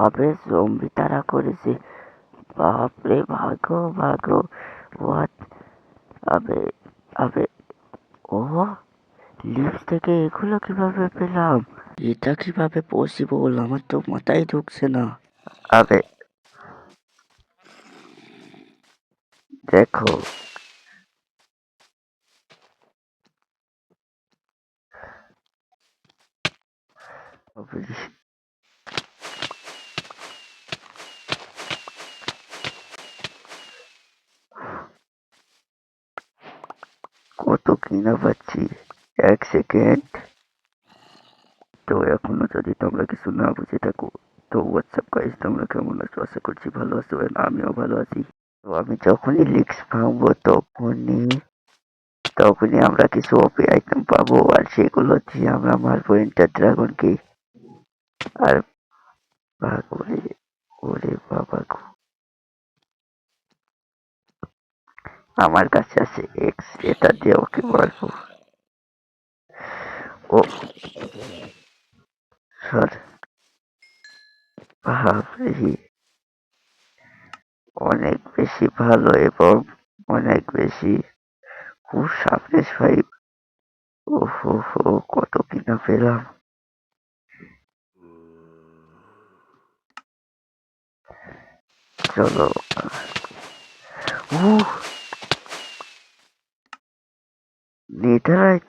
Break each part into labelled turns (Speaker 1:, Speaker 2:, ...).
Speaker 1: আবে জম্বি তারা করেছে। বাপরে, ভাগো ভাগো। হোয়াট? আবে আবে ও লিফট থেকে এগুলো কিভাবে পেলাম? এটা কিভাবে পসিবল? আমার তো মাথায় ঢুকছে না। আবে দেখো, আবে, কত কিনা পাচ্ছি। 1 সেকেন্ড। তো এখনো যদি তোমরা কিছু না বুঝে থাকো, তো হোয়াটসঅ্যাপ গাইস, তোমরা কেমন আছো? আশা করছি ভালো আছো। and আমিও ভালো আছি। তো আমি যখনই লিক্স পাবো তখনই আমরা কিছু ওপি আইটেম পাবো, আর সেগুলো দিয়ে আমরা মারবো এন্টার ড্রাগনকে। আর ভাগ ওরে, ওরে বাবা গো, আমার কাছে আছে এক্স, এটা দিয়ে ওকে মারবো। ও সর, বাপরে, অনেক বেশি ভালো এবং অনেক বেশি খুব সামনে ফাইভ। ওহো হো, কত কিনা পেলাম। চলো। উহ, নেদাররাইট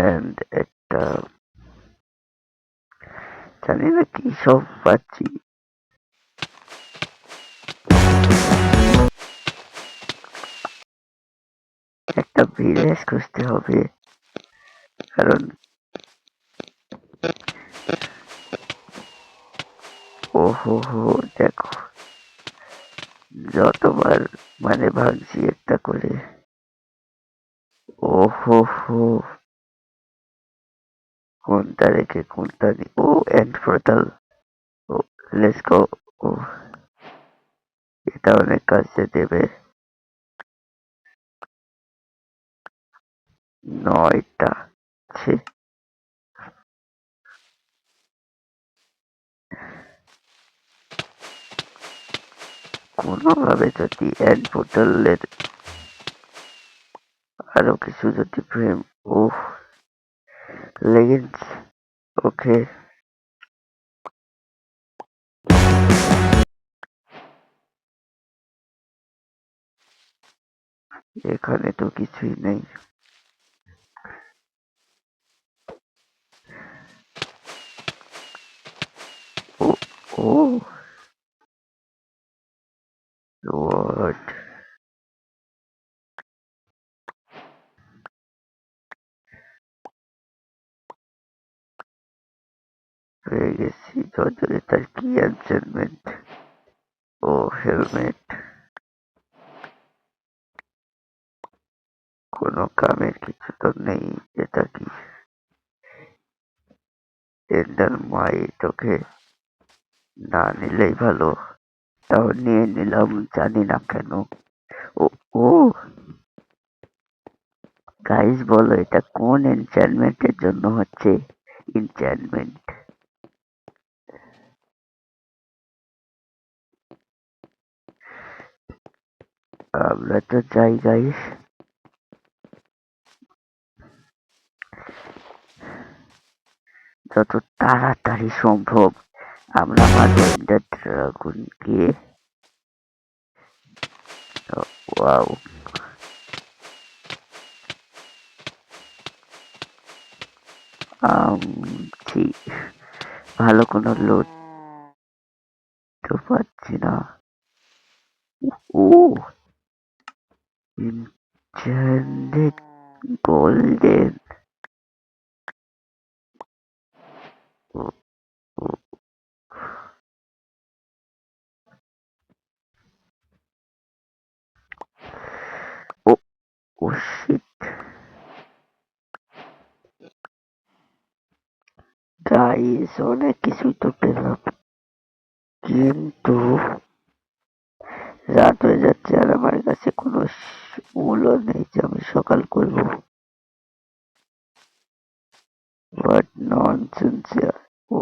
Speaker 1: এন্ড একটা জানি না কি সব পাচ্ছি। একটা ভিলেজ খুঁজতে হবে, কারণ ওহো হো, দেখো যতবার মানে ভাবছি একটা করে। ওহো হো, কোনটা রেখে কোনটা ও এন্ড পোর্টাল। ও লেটস গো। ও এটা অনেক কাজে দেবে। 9টা। ছি, কোনোভাবে যদি এন্ড পোর্টালের আরো কিছু যদি ফ্রেম, ওহ, লেগিংস, ওকে। এখানে তো কিছুই নেই। ও ও হোয়াট? পেয়ে গেছি ঝরঝরে তার কি এনচেন্টমেন্ট। ও হেলমেট, কোনো কামের কিছু তো নেই। এটা কি? এন্ডার মাইট, ওকে, না নিলেই ভালো। তাও নিয়ে নিলাম, জানি না কেন। ও ও গাইস, বলো এটা কোন এনচ্যান্টমেন্টের জন্য হচ্ছে? এনচ্যান্টমেন্ট। আমরা তো যাই গাইস, যত তাড়াতাড়ি সম্ভব আমরা মারবো এন্ডার ড্রাগনকে। ওয়াও, ছি, ভালো কোনো লোড তো পাচ্ছি না। ও ইনচান্টেড গোল্ডেন। ও ও ও ও শিট গাইস, অনেক কিছুই তো পেলাম, কিন্তু রাত হয়ে যাচ্ছে আর আমার কাছে কোনো মূল্য নেই যে আমি সকাল করবো। হোয়াট ননসেন্স ইয়ার। Oh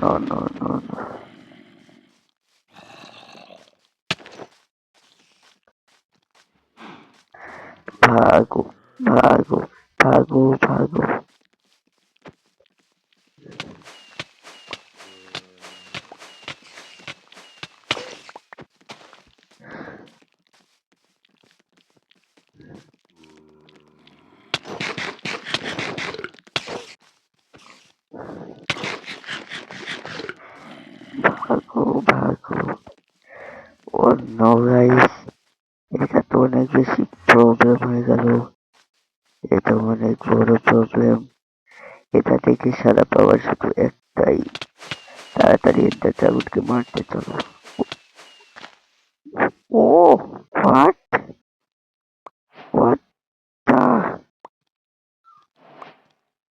Speaker 1: no no no no. ভাগো ভাগো ভাগো ভাগো। ভাগো ভাগো। ও নো গাইস, এটা তো অনেক বেশি প্রবলেম হয়ে গেল। এটা অনেক বড় প্রবলেম। এটা থেকে সারা পাওয়ার শুধু একটাই, তাড়াতাড়ি এন্টার ড্রাগনকে মারতে চলো। ও what what the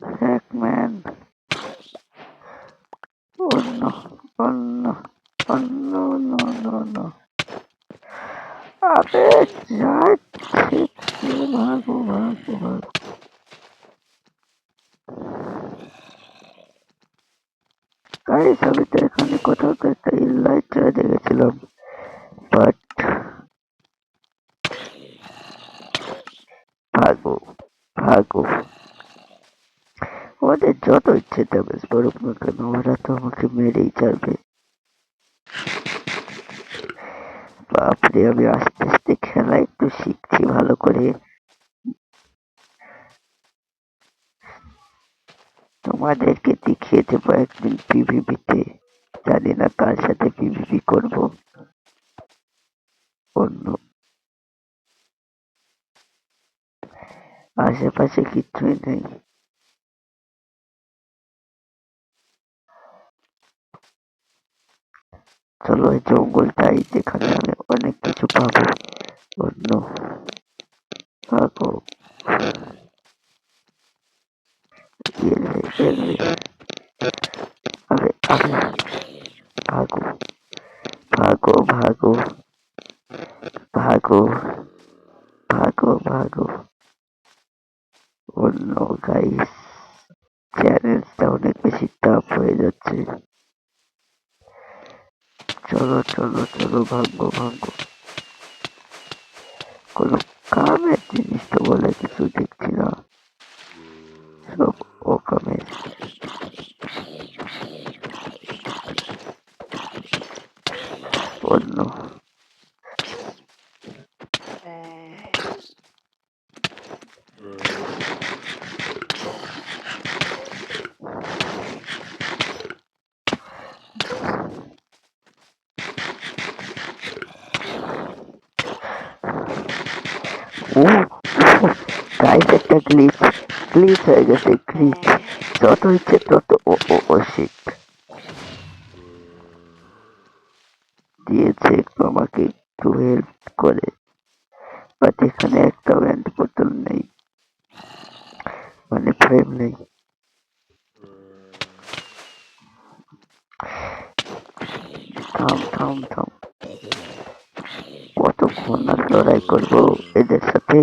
Speaker 1: heck man. ও নো ও নো ও নো নো নো নো। আবে যাচ্ছে, ভাগো ভাগো ভাগো। গাইস আমি তো এখানে কোথাও তো একটা ইনলাইট দেখেছিলাম, বাট ভাগো ভাগো। ওদের যত ইচ্ছে ড্যামেজ করুক না কেন, ওরা তো আমাকে মেরেই ছাড়বে। বাপরে, আমি আস্তে আস্তে খেলা একটু শিখছি ভালো করে। তোমাদেরকে দেখিয়ে দেবো একদিন পিভিপিতে। জানি না কার সাথে পিভিপি করবো। অন্য আশেপাশে কিছুই নেই। চলো এই জঙ্গলটাই, যেখানে আমি অনেক কিছু পাবো। অন্য ভাগো। এলে এলে। আরে আরে, ভাগো ভাগো ভাগো ভাগো ভাগো ভাগো। অন্য গাইস, চ্যালেঞ্জটা অনেক বেশি টাফ হয়ে যাচ্ছে। চলো চলো চলো, ভাগো ভাগো। কোনো কামের জিনিস তো বলে কিছু দেখছি না, সব অকামের। অন্য ও গাইস, একটা গ্লিচ গ্লিচ হয়ে গেছে, গ্লিচ। যত ইচ্ছে তত ও ও ও শিট দিয়েছে একটু আমাকে, একটু হেল্প করে। বাট এখানে একটা ব্যান্ড বোতল নেই, মানে ফ্রেম নেই। থাম থাম থাম। কতক্ষণ আর লড়াই করবো এদের সাথে?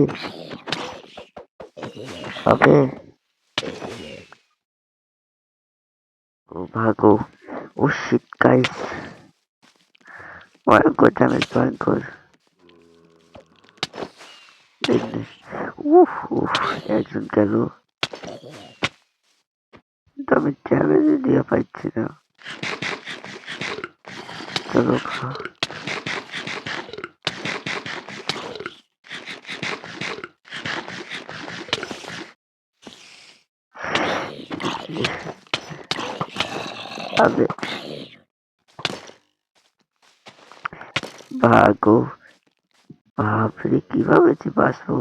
Speaker 1: হবে। ও ভাগো। ও শিট গাইস, ভয়ঙ্কর ড্যামেজ, ভয়ঙ্কর। উফ উফ, একজন গেল। কিন্তু আমি ড্যামেজ দিয়ে পাচ্ছি না। চলো আবে ভাগো। বাপরে, কিভাবে যে বাঁচবো,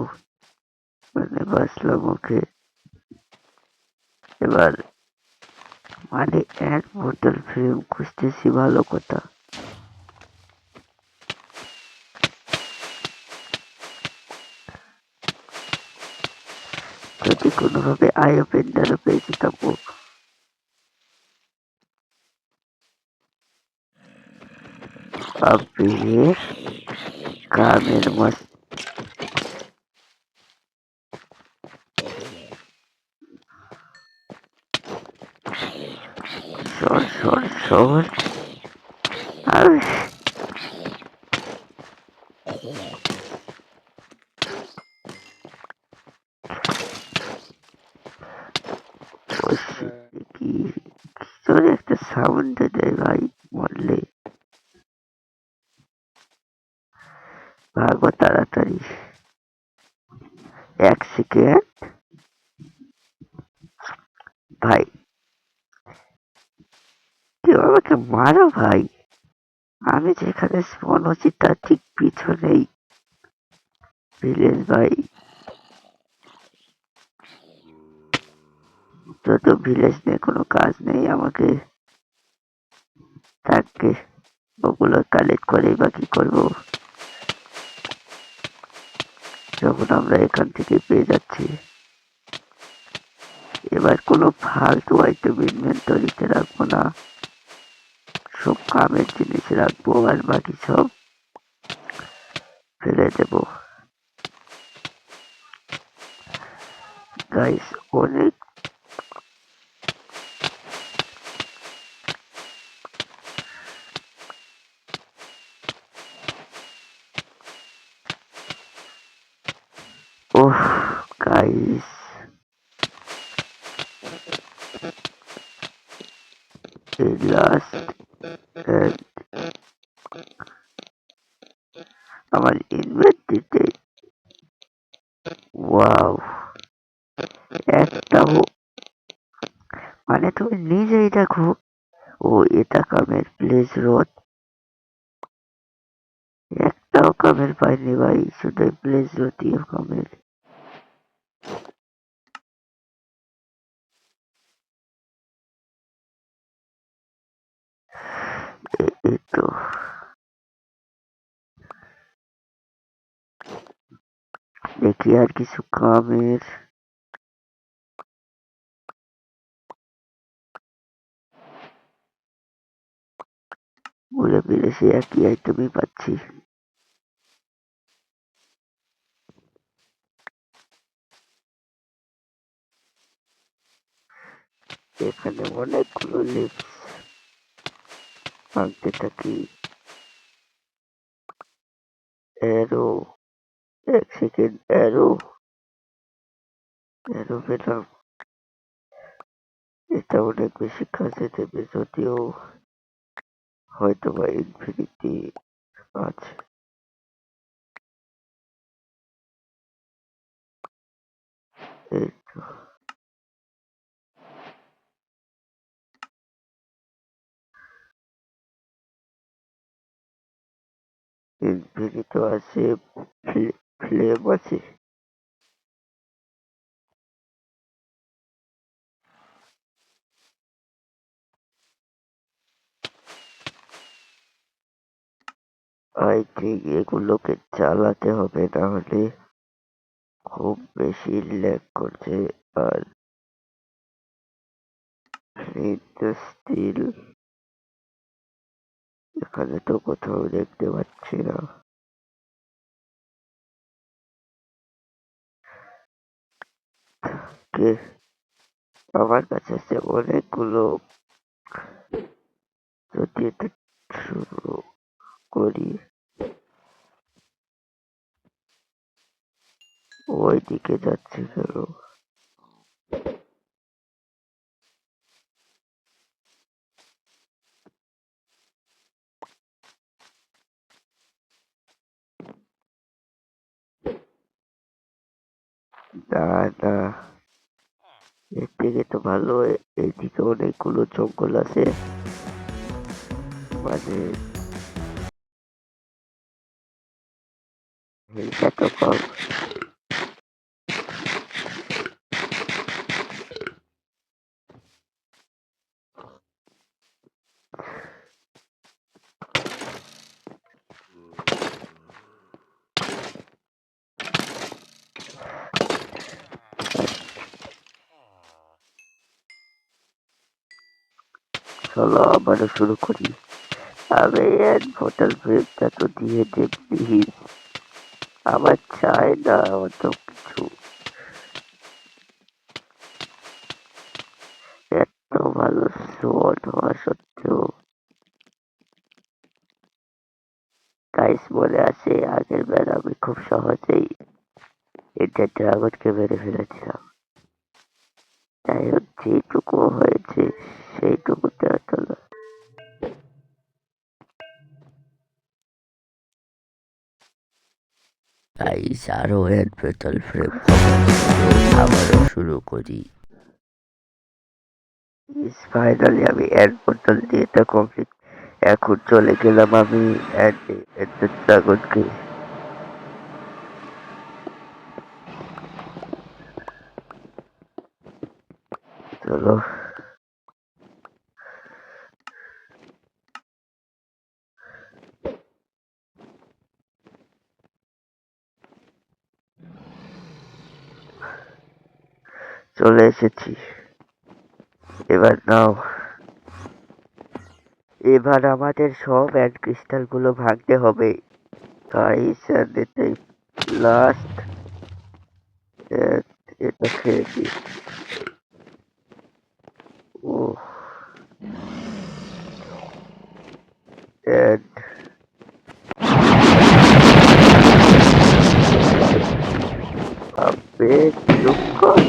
Speaker 1: মানে বাঁচলাম ওকে। এবার মানে এক বোতল ফ্রেম খুঁজতেছি, ভালো কথা। যদি কোনোভাবে আই ওপেনটারও পেয়ে যেতাম। আবে কামের মস্ত। সর। আর কি তোর একটা সাউন্ড দেয় ভাই, মরলে ভাগো তাড়াতাড়ি। 1 সেকেন্ড ভাই, কেউ আমাকে মারো ভাই। আমি যেখানে স্পন হচ্ছি তার ঠিক পিছনেই ভিলেজ ভাই। তো ভিলেজ নিয়ে কোনো কাজ নেই, আমাকে থাকবে ওগুলো কালেক্ট করেই বা কি করবো, যখন আমরা এখান থেকে পেয়ে যাচ্ছি। এবার কোনো ফালতু আইটেম ইনভেন্টরিতে রাখবো না, সব কামের জিনিস রাখবো, আর বাকি সব ফেলে দেবো। গাইস অনেক ওহ গাইস, এই লাস্ট আমার ইনভেন্টরিতে ওয়াও একটা মানে তুমি নিজেই দেখো। ও এটা কামের প্লেস রোড, একটাও কামের পাইনি ভাই, শুধু প্লেস রোডই কামের। এই তো দেখি আর কিছু কামের। ঘুরে ফিরে সে একই আইটেমই পাচ্ছি। এখানে অনেকগুলো লিপস ভাঙতে থাকি। অ্যারো, 1 সেকেন্ড, অ্যারো পেলাম। এটা অনেক বেশি কাজে দেবে, যদিও হয়তো বা ইনফিনিটি আছে। এই তো ইনফিনিটি আছে, ফ্লেম আছে। আই থিঙ্ক এগুলোকে চালাতে হবে, নাহলে খুব বেশি ল্যাগ করছে। আর স্টিল এখানে তো কোথাও দেখতে পাচ্ছি না। কে আমার কাছে আছে অনেকগুলো, যদি এটা শুরু করি। ওইদিকে যাচ্ছে কেন? না না, এর থেকে তো ভালো এইদিকে অনেকগুলো জঙ্গল আছে, মানে এটা তো কম। চলো আবারও শুরু করি। আমি এক বোতল ভেবটা তো দিয়ে দে প্লিজ, আমার চাই না অত কিছু। এত ভালো শট হওয়ার তিনটা ড্রাগনকে মেরে ফেলেছিলাম। তাই হোক, যেটুকু হয়েছে সেইটুকুতে হতো না। গাইস, আরো এড পেট্রোল ফ্রেম আবারও শুরু করি। ফাইনালি আমি এড পেট্রোল দিয়ে এটা কমপ্লিট। এখন চলে গেলাম আমি ড্রাগনকে। চলো, চলে এসেছি। এবার নাও, এবার আমাদের সব অ্যান্ড ক্রিস্টাল গুলো ভাঙতে হবে গাইস। এন্ড এটাই লাস্ট। এটা খেয়ে দিই। ও and আবে চুপ কর।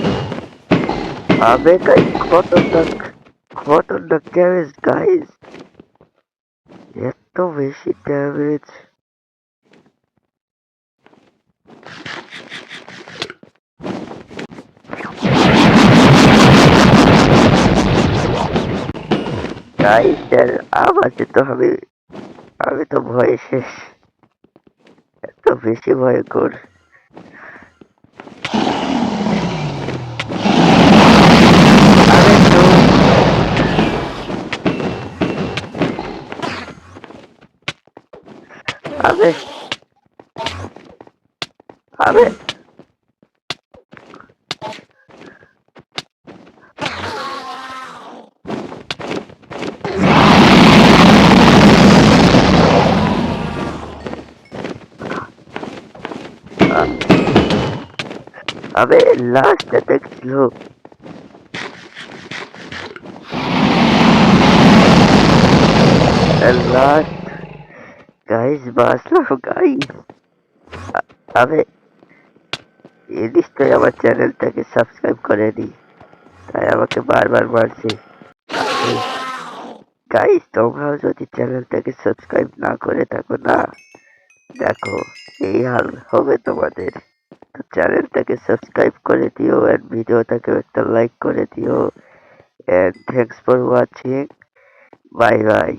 Speaker 1: আবে গাইস, খতরনাক ড্যামেজ গাইস, এত বেশি ড্যামেজ। গাইস এর আওয়াজে তো আমি তো ভয়ে শেষ। এত বেশি ভয়ঙ্কর। আবে আবে আবে লাস্ট অ্যাটাক ছিল। লাস্ট গাইস, বাঁচলাম গাইস। আবে এ নিশ্চয়ই আমার চ্যানেলটাকে সাবস্ক্রাইব করেনি, তাই আমাকে বারবার মারছে। গাইস, তোমরাও যদি চ্যানেলটাকে সাবস্ক্রাইব না করে থাকো না, দেখো এই হাল হবে তোমাদের। তো চ্যানেলটাকে সাবস্ক্রাইব করে দিও এন্ড ভিডিওটাকে একটা লাইক করে দিও। And thanks for watching. Bye by.